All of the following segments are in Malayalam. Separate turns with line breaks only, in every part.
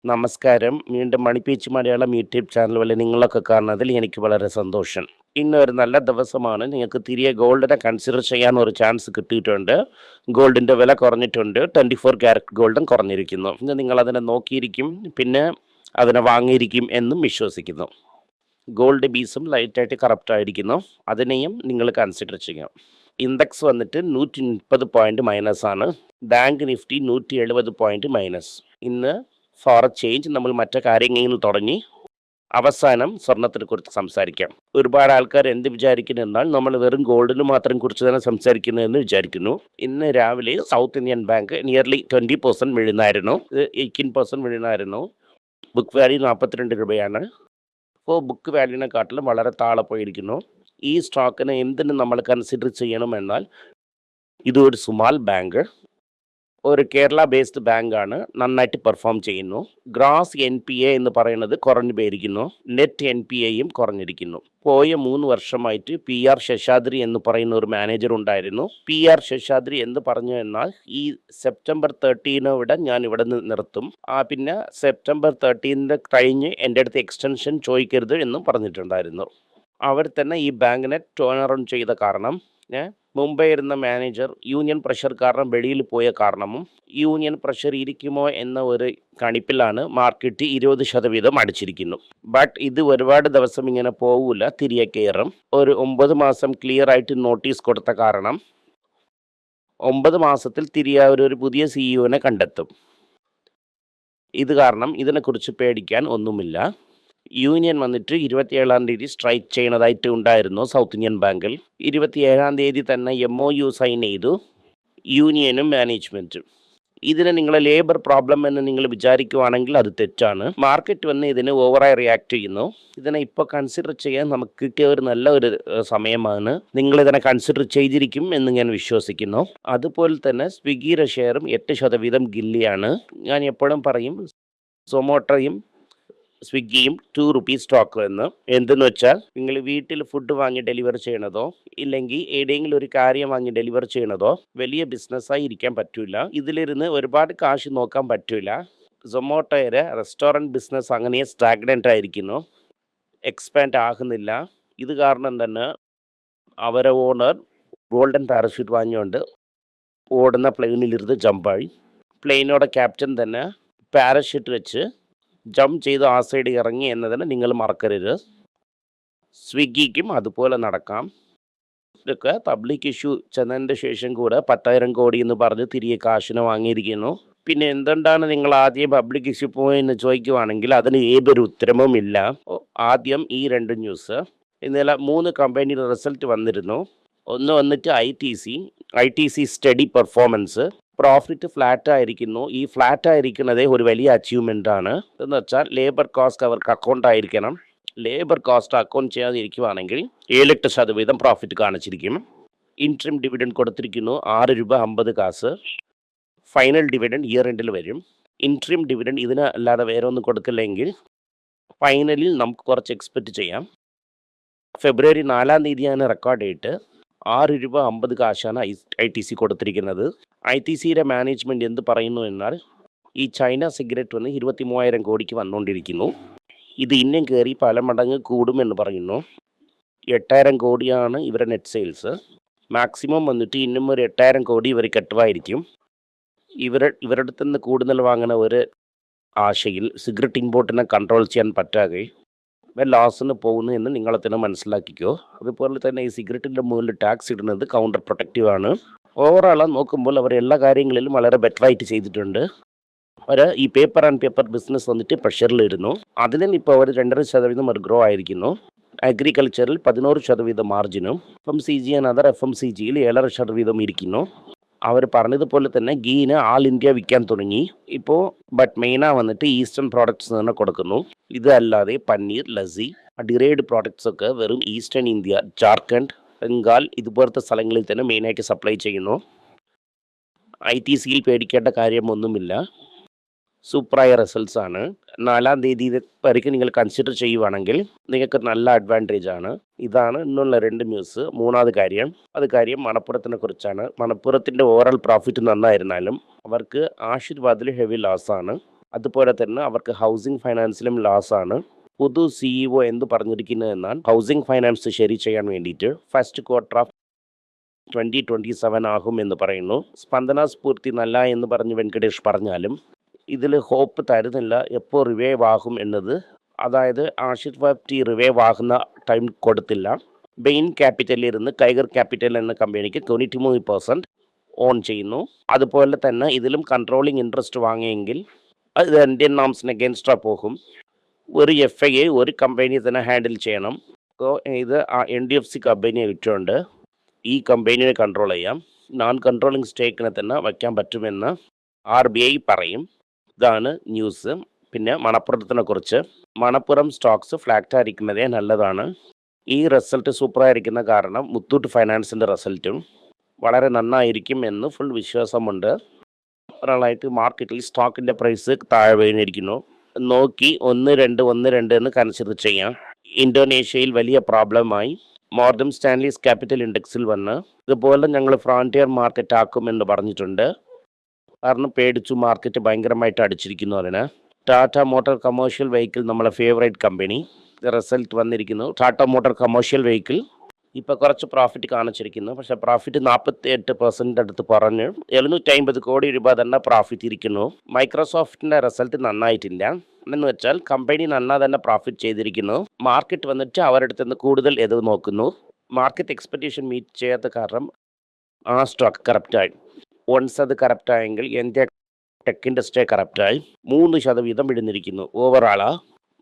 നമസ്കാരം. വീണ്ടും മണിപ്പീച്ച് മലയാളം യൂട്യൂബ് ചാനൽ വഴി നിങ്ങളൊക്കെ കാണുന്നതിൽ എനിക്ക് വളരെ സന്തോഷം. ഇന്നൊരു നല്ല ദിവസമാണ്. നിങ്ങൾക്ക് തിരികെ ഗോൾഡിനെ കൺസിഡർ ചെയ്യാൻ ഒരു ചാൻസ് കിട്ടിയിട്ടുണ്ട്. ഗോൾഡിൻ്റെ വില കുറഞ്ഞിട്ടുണ്ട്. 24 ക്യാരറ്റ് ഗോൾഡും കുറഞ്ഞിരിക്കുന്നു. ഇന്ന് നിങ്ങളതിനെ നോക്കിയിരിക്കും, പിന്നെ അതിനെ വാങ്ങിയിരിക്കും എന്നും വിശ്വസിക്കുന്നു. ഗോൾഡ് ബീസും ലൈറ്റായിട്ട് കറപ്റ്റായിരിക്കുന്നു. അതിനെയും നിങ്ങൾ കൺസിഡർ ചെയ്യാം. ഇൻഡെക്സ് വന്നിട്ട് 130 പോയിന്റ് മൈനസാണ്. Bank Nifty 170 point minus. ഇന്ന് ഫോർ ചേഞ്ച് നമ്മൾ മറ്റു കാര്യങ്ങളിൽ തുടങ്ങി അവസാനം സ്വർണത്തിനെ കുറിച്ച് സംസാരിക്കാം. ഒരുപാട് ആൾക്കാർ എന്ത് വിചാരിക്കുന്നു എന്നാൽ നമ്മൾ വെറും ഗോൾഡിന് മാത്രം കുറിച്ച് തന്നെ സംസാരിക്കുന്നു എന്ന് വിചാരിക്കുന്നു. ഇന്ന് രാവിലെ സൗത്ത് ഇന്ത്യൻ ബാങ്ക് നിയർലി 20% വീഴുന്നായിരുന്നു. ഇത് 18% വീഴുന്നായിരുന്നു. ബുക്ക് വാല്യൂ 42 രൂപയാണ്. ഇപ്പോൾ ബുക്ക് വാല്യൂവിനെക്കാട്ടിലും വളരെ താഴെ പോയിരിക്കുന്നു. ഈ സ്റ്റോക്കിനെ എന്തിന് നമ്മൾ കൺസിഡർ ചെയ്യണമെന്നാൽ ഇതൊരു സ്മാൾ ബാങ്ക്, ഒരു കേരള ബേസ്ഡ് ബാങ്കാണ്, നന്നായിട്ട് പെർഫോം ചെയ്യുന്നു. ഗ്രോസ് NPA എന്ന് പറയുന്നത് കുറഞ്ഞു പോയിരിക്കുന്നു. നെറ്റ് NPAയും കുറഞ്ഞിരിക്കുന്നു. പോയ 3 വർഷമായിട്ട് PR ശേഷാദ്രി എന്ന് പറയുന്ന ഒരു മാനേജർ ഉണ്ടായിരുന്നു. PR ശേഷാദ്രി എന്ന് പറഞ്ഞു എന്നാൽ ഈ സെപ്റ്റംബർ 13 ഞാൻ ഇവിടെ നിന്ന് നിർത്തും, പിന്നെ സെപ്റ്റംബർ 13 കഴിഞ്ഞ് എൻ്റെ അടുത്ത് എക്സ്റ്റൻഷൻ ചോദിക്കരുത് എന്നും പറഞ്ഞിട്ടുണ്ടായിരുന്നു. അവർ തന്നെ ഈ ബാങ്കിനെ ടേൺ അറൗണ്ട് ചെയ്ത കാരണം മുംബൈ ഇരുന്ന മാനേജർ യൂണിയൻ പ്രഷർ കാരണം വെളിയിൽ പോയ കാരണമും യൂണിയൻ പ്രഷർ ഇരിക്കുമോ എന്ന ഒരു കണിപ്പിലാണ് മാർക്കറ്റ് 20% അടിച്ചിരിക്കുന്നു. ബട്ട് ഇത് ഒരുപാട് ദിവസം ഇങ്ങനെ പോവില്ല, തിരികെ കയറും. ഒരു 9 മാസം ക്ലിയർ ആയിട്ട് നോട്ടീസ് കൊടുത്ത കാരണം 9 മാസത്തിൽ തിരികെ ഒരു പുതിയ CEO കണ്ടെത്തും. ഇത് കാരണം ഇതിനെക്കുറിച്ച് പേടിക്കാൻ ഒന്നുമില്ല. യൂണിയൻ വന്നിട്ട് 27-ാം തീയതി സ്ട്രൈക്ക് ചെയ്യുന്നതായിട്ട് ഉണ്ടായിരുന്നു സൗത്ത് ഇന്ത്യൻ ബാങ്കിൽ. 27-ാം തീയതി തന്നെ MOU സൈൻ ചെയ്തു യൂണിയനും മാനേജ്മെൻറ്റും. ഇതിനെ നിങ്ങൾ ലേബർ പ്രോബ്ലം എന്ന് നിങ്ങൾ വിചാരിക്കുവാണെങ്കിൽ അത് തെറ്റാണ്. മാർക്കറ്റ് വന്ന് ഇതിന് ഓവറായി റിയാക്ട് ചെയ്യുന്നു. ഇതിനെ ഇപ്പോൾ കൺസിഡർ ചെയ്യാൻ നമുക്ക് കിട്ടിയ ഒരു നല്ല ഒരു സമയമാണ്. നിങ്ങളിതിനെ കൺസിഡർ ചെയ്തിരിക്കും എന്ന് ഞാൻ വിശ്വസിക്കുന്നു. അതുപോലെ തന്നെ സ്വിഗ്ഗിയുടെ ഷെയറും 8% ഗില്ലിയാണ്. ഞാൻ എപ്പോഴും പറയും സൊമാറ്റോയും സ്വിഗ്ഗിയും 2 റുപ്പീസ് സ്റ്റോക്ക് എന്ന്. എന്തെന്ന് വെച്ചാൽ നിങ്ങൾ വീട്ടിൽ ഫുഡ് വാങ്ങി ഡെലിവർ ചെയ്യണതോ ഇല്ലെങ്കിൽ ഏതെങ്കിലും ഒരു കാര്യം വാങ്ങി ഡെലിവർ ചെയ്യണതോ വലിയ ബിസിനസ്സായി ഇരിക്കാൻ പറ്റില്ല. ഇതിലിരുന്ന് ഒരുപാട് കാശ് നോക്കാൻ പറ്റില്ല. സൊമാറ്റോയുടെ റെസ്റ്റോറൻറ്റ് ബിസിനസ് അങ്ങനെ സ്റ്റാഗ്നൻ്റ് ആയിരിക്കുന്നു, എക്സ്പാൻഡ് ആകുന്നില്ല. ഇത് കാരണം തന്നെ അവരെ ഓണർ ഗോൾഡൻ പാരഷൂട്ട് വാങ്ങിയോണ്ട് ഓടുന്ന പ്ലെയിനിലിരുന്ന് ജമ്പായി. പ്ലെയിനോടെ ക്യാപ്റ്റൻ തന്നെ പാരഷൂട്ട് വെച്ച് ജമ്പ് ചെയ്ത് ആ സൈഡ് ഇറങ്ങി എന്നതിന് നിങ്ങൾ മറക്കരുത്. സ്വിഗ്ഗിക്കും അതുപോലെ നടക്കാം. ഇതൊക്കെ പബ്ലിക് ഇഷ്യൂ ചെന്നതിൻ്റെ ശേഷം കൂടെ 10,000 കോടി എന്ന് പറഞ്ഞ് തിരികെ കാശിനെ വാങ്ങിയിരിക്കുന്നു. പിന്നെ എന്തുകൊണ്ടാണ് നിങ്ങൾ ആദ്യം പബ്ലിക് ഇഷ്യൂ പോയെന്ന് ചോദിക്കുവാണെങ്കിൽ അതിന് ഏതൊരു ഉത്തരവും ഇല്ല. ആദ്യം ഈ 2 ന്യൂസ്. ഇന്നലെ 3 കമ്പനിയുടെ റിസൾട്ട് വന്നിരുന്നു. ഒന്ന് വന്നിട്ട് ITC study performance, profit flat ആയിരിക്കുന്നു. ഈ ഫ്ലാറ്റ് ആയിരിക്കുന്നതേ ഒരു വലിയ അച്ചീവ്മെൻ്റ് ആണ്. എന്ന് വെച്ചാൽ ലേബർ കോസ്റ്റ് അവർക്ക് അക്കൗണ്ട് ആയിരിക്കണം. ലേബർ കോസ്റ്റ് അക്കൗണ്ട് ചെയ്യാതിരിക്കുവാണെങ്കിൽ 7-8% പ്രോഫിറ്റ് കാണിച്ചിരിക്കും. ഇൻട്രീം ഡിവിഡൻഡ് കൊടുത്തിരിക്കുന്നു 6 രൂപ 50 കാശ്. ഫൈനൽ ഡിവിഡൻഡ് ഇയർ എൻഡിൽ വരും. ഇൻട്രീം ഡിവിഡൻഡ് ഇതിന് അല്ലാതെ വേറെ ഒന്നും കൊടുക്കില്ലെങ്കിൽ ഫൈനലിൽ നമുക്ക് കുറച്ച് എക്സ്പെക്റ്റ് ചെയ്യാം. ഫെബ്രുവരി 4-ാം തീയതിയാണ് റെക്കോർഡ് ഡേറ്റ്. 6 രൂപ 50 കാശാണ് ITC കൊടുത്തിരിക്കുന്നത്. ITCയുടെ മാനേജ്മെൻറ്റ് എന്ത് പറയുന്നു എന്നാൽ ഈ ചൈന സിഗരറ്റ് വന്ന് 23,000 കോടിക്ക് വന്നുകൊണ്ടിരിക്കുന്നു. ഇത് ഇന്നും കയറി പല മടങ്ങ് കൂടുമെന്ന് പറയുന്നു. 8,000 കോടിയാണ് ഇവരുടെ നെറ്റ് സെയിൽസ്. മാക്സിമം വന്നിട്ട് ഇന്നും ഒരു 8,000 കോടി ഇവർ കെട്ടുമായിരിക്കും. ഇവരുടെ അടുത്ത് നിന്ന് കൂടുതൽ വാങ്ങുന്ന ഒരു ആശയിൽ സിഗരറ്റ് ഇമ്പോർട്ടിനെ കൺട്രോൾ ചെയ്യാൻ പറ്റാതെ ലോസിന് പോകുന്നു എന്ന് നിങ്ങളെ തന്നെ മനസ്സിലാക്കിക്കോ. അതുപോലെ തന്നെ ഈ സിഗരറ്റിൻ്റെ മുകളിൽ ടാക്സ് ഇടുന്നത് കൗണ്ടർ പ്രൊട്ടക്റ്റീവാണ്. ഓവറോൾ നോക്കുമ്പോൾ അവർ എല്ലാ കാര്യങ്ങളിലും വളരെ ബെറ്ററായിട്ട് ചെയ്തിട്ടുണ്ട്. അവർ ഈ പേപ്പർ ആൻഡ് പേപ്പർ ബിസിനസ് വന്നിട്ട് പ്രഷറിലിരുന്നു. അതിലും ഇപ്പോൾ അവർ 2.5% ഗ്രോ ആയിരിക്കുന്നു. അഗ്രികൾച്ചറിൽ 11% മാർജിനും FMCG ആൻഡ് അതർ FMCGയിൽ 7% ഇരിക്കുന്നു. അവർ പറഞ്ഞതുപോലെ തന്നെ ഗീന് ആൾ ഇന്ത്യ വിൽക്കാൻ തുടങ്ങി ഇപ്പോൾ. ബട്ട് മെയിനാണ് വന്നിട്ട് ഈസ്റ്റേൺ പ്രോഡക്ട്സ് തന്നെ കൊടുക്കുന്നു. ഇതല്ലാതെ പനീർ, ലസ്സി, ഡിറൈഡ് പ്രോഡക്ട്സ് ഒക്കെ വെറും ഈസ്റ്റേൺ ഇന്ത്യ, ജാർഖണ്ഡ്, ബംഗാൾ ഇതുപോലത്തെ സ്ഥലങ്ങളിൽ തന്നെ മെയിനായിട്ട് സപ്ലൈ ചെയ്യുന്നു. ITCയിൽ പേടിക്കേണ്ട കാര്യമൊന്നുമില്ല. സൂപ്പറായ റിസൾട്ട്സ് ആണ്. 4-ാം തീയതി വരെയ്ക്ക് നിങ്ങൾ കൺസിഡർ ചെയ്യുവാണെങ്കിൽ നിങ്ങൾക്ക് നല്ല അഡ്വാൻറ്റേജ് ആണ്. ഇതാണ് ഇന്നുള്ള 2 ന്യൂസ്. 3-ാമത് കാര്യം മണപ്പുറത്തിനെ കുറിച്ചാണ്. മണപ്പുറത്തിൻ്റെ ഓവറോൾ പ്രോഫിറ്റ് നന്നായിരുന്നാലും അവർക്ക് ആശീർവാദിൽ ഹെവി ലോസാണ്. അതുപോലെ തന്നെ അവർക്ക് ഹൗസിംഗ് ഫൈനാൻസിലും ലോസാണ്. പുതു CEO എന്ത് പറഞ്ഞിരിക്കുന്നത് എന്നാൽ ഹൗസിംഗ് ഫൈനാൻസ് ശരി ചെയ്യാൻ വേണ്ടിയിട്ട് ഫസ്റ്റ് ക്വാർട്ടർ ഓഫ് 2027 ആകും എന്ന് പറയുന്നു. സ്പന്ദന സ്ഫൂർത്തി നല്ല എന്ന് പറഞ്ഞ് വെങ്കടേഷ് പറഞ്ഞാലും ഇതിൽ ഹോപ്പ് തരുന്നില്ല എപ്പോൾ റിവൈവ് ആകും എന്നത്. അതായത് ആശീർവാദ് റിവൈവ് ആകുന്ന ടൈം കൊടുത്തില്ല. ബെയിൻ ക്യാപിറ്റലിൽ ഇരുന്ന് ടൈഗർ ക്യാപിറ്റൽ എന്ന കമ്പനിക്ക് 93% ഓൺ ചെയ്യുന്നു. അതുപോലെ തന്നെ ഇതിലും കൺട്രോളിങ് ഇൻട്രസ്റ്റ് വാങ്ങിയെങ്കിൽ അത് ഇന്ത്യൻ നോംസിന് അഗേൻസ്റ്റാണ് പോകും. ഒരു FIA ഒരു കമ്പനി തന്നെ ഹാൻഡിൽ ചെയ്യണം. അപ്പോൾ ഇത് NDFC കമ്പനിയെ വിറ്റുകൊണ്ട് ഈ കമ്പനിയെ കൺട്രോൾ ചെയ്യാം. നോൺ കൺട്രോളിങ് സ്റ്റേക്കിനെ തന്നെ വയ്ക്കാൻ പറ്റുമെന്ന് RBI പറയും. ഇതാണ് ന്യൂസ്. പിന്നെ മണപ്പുറത്തിനെ കുറിച്ച്, മണപ്പുറം സ്റ്റോക്സ് ഫ്ലാറ്റ് ആയിരിക്കുന്നതേ നല്ലതാണ്. ഈ റിസൾട്ട് സൂപ്പറായിരിക്കുന്ന കാരണം മുത്തൂട്ട് ഫൈനാൻസിൻ്റെ റിസൾട്ടും വളരെ നന്നായിരിക്കും എന്ന് ഫുൾ വിശ്വാസമുണ്ട്. ഒരാളായിട്ട് മാർക്കറ്റിൽ സ്റ്റോക്കിൻ്റെ പ്രൈസ് താഴെ വീണിരിക്കുന്നു. നോക്കി 1-2 എന്ന് കൺസിഡർ ചെയ്യാം. ഇന്തോനേഷ്യയിൽ വലിയ പ്രോബ്ലമായി മോർഗൻ സ്റ്റാൻലീസ് ക്യാപിറ്റൽ ഇൻഡെക്സിൽ വന്ന് ഇതുപോലെ ഞങ്ങൾ ഫ്രോണ്ടിയർ മാർക്കറ്റ് ആക്കുമെന്ന് പറഞ്ഞിട്ടുണ്ട്. കാരണം പേടിച്ചു മാർക്കറ്റ് ഭയങ്കരമായിട്ട് അടിച്ചിരിക്കുന്നു. അതിന് ടാറ്റ മോട്ടോർ കമേഴ്ഷ്യൽ വെഹിക്കിൾ നമ്മളെ ഫേവറേറ്റ് കമ്പനി റിസൾട്ട് വന്നിരിക്കുന്നു. ടാറ്റ മോട്ടോർ കമേഴ്ഷ്യൽ വെഹിക്കിൾ ഇപ്പോൾ കുറച്ച് പ്രോഫിറ്റ് കാണിച്ചിരിക്കുന്നു. പക്ഷേ പ്രോഫിറ്റ് 48% അടുത്ത് പറഞ്ഞ് 750 കോടി രൂപ തന്നെ പ്രോഫിറ്റ് ഇരിക്കുന്നു. മൈക്രോസോഫ്റ്റിൻ്റെ റിസൾട്ട് നന്നായിട്ടില്ല എന്ന് വെച്ചാൽ കമ്പനി നന്നാ തന്നെ പ്രോഫിറ്റ് ചെയ്തിരിക്കുന്നു. മാർക്കറ്റ് വന്നിട്ട് അവരുടെ അടുത്ത് നിന്ന് കൂടുതൽ എത് നോക്കുന്നു. മാർക്കറ്റ് എക്സ്പെക്റ്റേഷൻ മീറ്റ് ചെയ്യാത്ത കാരണം ആ സ്റ്റോക്ക് കറപ്റ്റായി. വൺസ് അത് കറപ്റ്റായെങ്കിൽ എൻ്റെ ടെക് ഇൻഡസ്ട്രി കറപ്റ്റായി 3% വിടുന്നിരിക്കുന്നു. ഓവറോളാ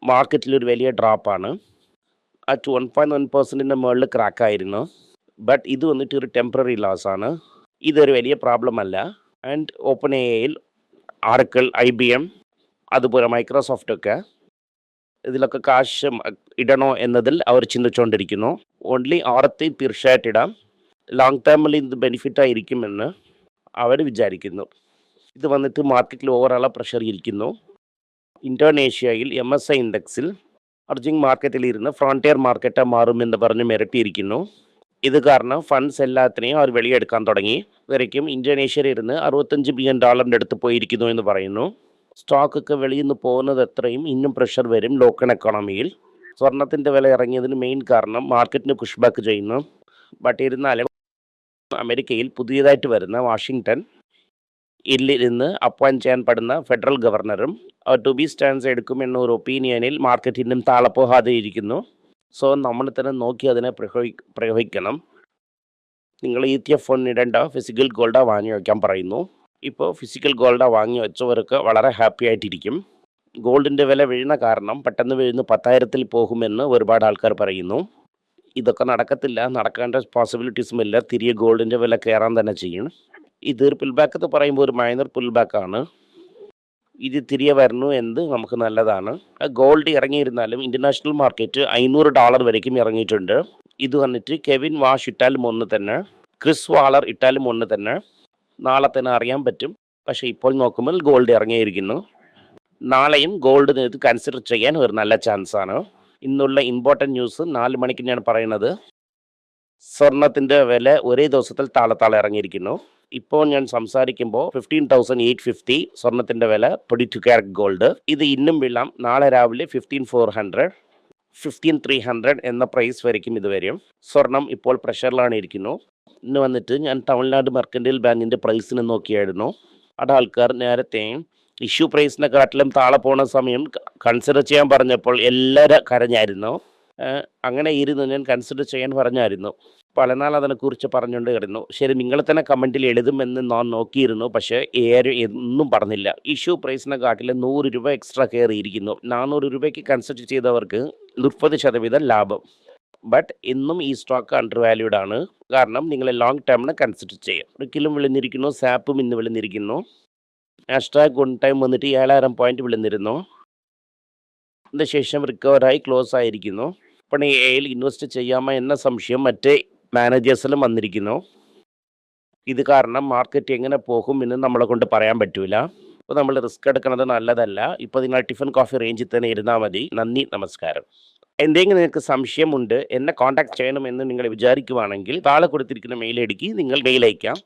മാർക്കറ്റിലൊരു വലിയ ഡ്രോപ്പാണ്. അറ്റ് 1.1%ൻ്റെ മുകളിൽ ക്രാക്കായിരുന്നു. ബട്ട് ഇത് വന്നിട്ട് ഒരു ടെമ്പററി ലോസ് ആണ്. ഇതൊരു വലിയ പ്രോബ്ലം അല്ല. ആൻഡ് ഓപ്പൺ എയിൽ ആർക്കിൾ, IBM അതുപോലെ മൈക്രോസോഫ്റ്റൊക്കെ ഇതിലൊക്കെ കാശ് ഇടണോ എന്നതിൽ അവർ ചിന്തിച്ചുകൊണ്ടിരിക്കുന്നു. ഓൺലി ഓർത്തി തീർച്ചയായിട്ടും ഇടാം. ലോങ് ടേമിൽ ഇത് ബെനിഫിറ്റായിരിക്കുമെന്ന് അവർ വിചാരിക്കുന്നു. ഇത് വന്നിട്ട് മാർക്കറ്റിൽ ഓവറോൾ പ്രഷർ ഇരിക്കുന്നു. ഇന്തോനേഷ്യയിൽ MSI ഇൻഡെക്സിൽ അർജിങ് മാർക്കറ്റിൽ ഇരുന്ന് ഫ്രോണ്ടിയർ മാർക്കറ്റ് മാറുമെന്ന് പറഞ്ഞ് മിരട്ടിയിരിക്കുന്നു. ഇത് കാരണം ഫണ്ട്സ് എല്ലാത്തിനെയും അവർ വെളിയെടുക്കാൻ തുടങ്ങി. ഇവരേക്കും ഇന്തോനേഷ്യയിൽ ഇരുന്ന് $65 ബില്യൺ അടുത്ത് പോയിരിക്കുന്നു എന്ന് പറയുന്നു. സ്റ്റോക്കൊക്കെ വെളിയിൽ നിന്ന് പോകുന്നത് എത്രയും ഇന്നും പ്രഷർ വരും ലോക്കൽ എക്കോണമിയിൽ. സ്വർണത്തിൻ്റെ വില ഇറങ്ങിയതിന് മെയിൻ കാരണം മാർക്കറ്റിന് പുഷ്ബാക്ക് ചെയ്യുന്നു. ബട്ട് ഇരുന്നാലും അമേരിക്കയിൽ പുതിയതായിട്ട് വരുന്ന വാഷിങ്ടൺ ഇരുന്ന് അപ്പോയിൻറ്റ് ചെയ്യാൻ പെടുന്ന ഫെഡറൽ ഗവർണറും ടു ബി സ്റ്റാൻഡ്സ് എടുക്കുമെന്ന ഒരു ഒപ്പീനിയനിൽ മാർക്കറ്റ് ഇന്നും താഴെ പോകാതെ ഇരിക്കുന്നു. സോ നമ്മൾ തന്നെ നോക്കി അതിനെ പ്രയോഗിക്കണം. നിങ്ങൾ ETF ഫണ്ട് ഇടേണ്ട, ഫിസിക്കൽ ഗോൾഡാ വാങ്ങി വയ്ക്കാൻ പറയുന്നു. ഇപ്പോൾ ഫിസിക്കൽ ഗോൾഡാ വാങ്ങി വെച്ചവർക്ക് വളരെ ഹാപ്പി ആയിട്ടിരിക്കും. ഗോൾഡിൻ്റെ വില വീഴുന്ന കാരണം പെട്ടെന്ന് വീഴുന്ന 10,000-ൽ പോകുമെന്ന് ഒരുപാട് ആൾക്കാർ പറയുന്നു. ഇതൊക്കെ നടക്കത്തില്ല, നടക്കേണ്ട പോസിബിലിറ്റീസും ഇല്ല. തിരികെ ഗോൾഡിൻ്റെ വില കയറാൻ തന്നെ ചെയ്യും. ഇത് ഒരു പുൽ ബാക്ക് എന്ന് പറയുമ്പോൾ ഒരു മൈനർ പുൽ ബാക്കാണ്. ഇത് തിരികെ വരുന്നു എന്ന് നമുക്ക് നല്ലതാണ്. ഗോൾഡ് ഇറങ്ങിയിരുന്നാലും ഇൻ്റർനാഷണൽ മാർക്കറ്റ് $500 വരയ്ക്കും ഇറങ്ങിയിട്ടുണ്ട്. ഇത് വന്നിട്ട് കെവിൻ വാഷ് ഇട്ടാലും ഒന്ന് തന്നെ, ക്രിസ് വാളർ ഇട്ടാലും ഒന്ന് തന്നെ. നാളെ തന്നെ അറിയാൻ പറ്റും. പക്ഷേ ഇപ്പോൾ നോക്കുമ്പോൾ ഗോൾഡ് ഇറങ്ങിയിരിക്കുന്നു. നാളെയും ഗോൾഡ് ഇത് കൺസിഡർ ചെയ്യാൻ ഒരു നല്ല ചാൻസാണ്. ഇന്നുള്ള ഇമ്പോർട്ടൻറ്റ് ന്യൂസ് 4 മണിക്ക് ഞാൻ പറയുന്നത്, സ്വർണത്തിൻ്റെ വില ഒരേ ദിവസത്തിൽ താളെ ഇറങ്ങിയിരിക്കുന്നു. ഇപ്പോൾ ഞാൻ സംസാരിക്കുമ്പോൾ 15,850 സ്വർണത്തിൻ്റെ വില 22 ക്യാരറ്റ് ഗോൾഡ്. ഇത് ഇന്നും വീഴാം. നാളെ രാവിലെ 15,400, 15,300 എന്ന പ്രൈസ് വരയ്ക്കും ഇത് വരും. സ്വർണം ഇപ്പോൾ പ്രഷറിലാണ് ഇരിക്കുന്നു. ഇന്ന് വന്നിട്ട് ഞാൻ തമിഴ്നാട് മെർക്കൻറ്റൈൽ ബാങ്കിൻ്റെ പ്രൈസിന് നോക്കിയായിരുന്നു. അവിടെ ആൾക്കാർ നേരത്തെ ഇഷ്യൂ പ്രൈസിനെക്കാട്ടിലും താഴെ പോണ സമയം കൺസിഡർ ചെയ്യാൻ പറഞ്ഞപ്പോൾ എല്ലാവരും കരഞ്ഞായിരുന്നു. അങ്ങനെ ഇരുന്ന് ഞാൻ കൺസിഡർ ചെയ്യാൻ പറഞ്ഞായിരുന്നു. പലനാൾ അതിനെക്കുറിച്ച് പറഞ്ഞുകൊണ്ട് കിടന്നു. ശരി, നിങ്ങൾ തന്നെ കമൻറ്റിൽ എഴുതുമെന്ന് ഞാൻ നോക്കിയിരുന്നു. പക്ഷേ ഒന്നും പറഞ്ഞില്ല. ഇഷ്യൂ പ്രൈസിനെക്കാട്ടിലും 100 രൂപ എക്സ്ട്രാ കയറിയിരിക്കുന്നു. 400 രൂപയ്ക്ക് കൺസിഡർ ചെയ്തവർക്ക് 30% ലാഭം. ബട്ട് ഇന്നും ഈ സ്റ്റോക്ക് അണ്ടർ വാല്യൂഡ് ആണ്. കാരണം നിങ്ങൾ ലോങ് ടേമിന് കൺസിഡർ ചെയ്യാം. ഒരിക്കലും വിളിഞ്ഞിരിക്കുന്നു. സാപ്പും ഇന്ന് വിളിഞ്ഞിരിക്കുന്നു. നാസ്ഡാക്ക് വൺ ടൈം വന്നിട്ട് 7,000 പോയിന്റ് വിളിഞ്ഞിരുന്നു. അതിനുശേഷം റിക്കവറായി ക്ലോസ് ആയിരിക്കുന്നു. ഇപ്പോൾ എയിൽ ഇൻവെസ്റ്റ് ചെയ്യാമോ എന്ന സംശയം മറ്റേ മാനേജേഴ്സിലും വന്നിരിക്കുന്നു. ഇത് കാരണം മാർക്കറ്റ് എങ്ങനെ പോകും എന്ന് നമ്മളെ കൊണ്ട് പറയാൻ പറ്റൂല. അപ്പോൾ നമ്മൾ റിസ്ക് എടുക്കുന്നത് നല്ലതല്ല. ഇപ്പോൾ നിങ്ങൾ ടിഫിൻ കോഫി റേഞ്ചിൽ തന്നെ ഇരുന്നാൽ മതി. നന്ദി, നമസ്കാരം. എന്തെങ്കിലും നിങ്ങൾക്ക് സംശയമുണ്ട്, എന്നെ കോൺടാക്ട് ചെയ്യണമെന്ന് നിങ്ങൾ വിചാരിക്കുവാണെങ്കിൽ താഴെ കൊടുത്തിരിക്കുന്ന മെയിൽ ഐ ഡിക്ക് നിങ്ങൾ മെയിൽ അയക്കാം.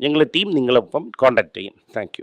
ഞങ്ങളുടെ ടീം നിങ്ങളൊപ്പം കോൺടാക്ട് ചെയ്യും. Thank you.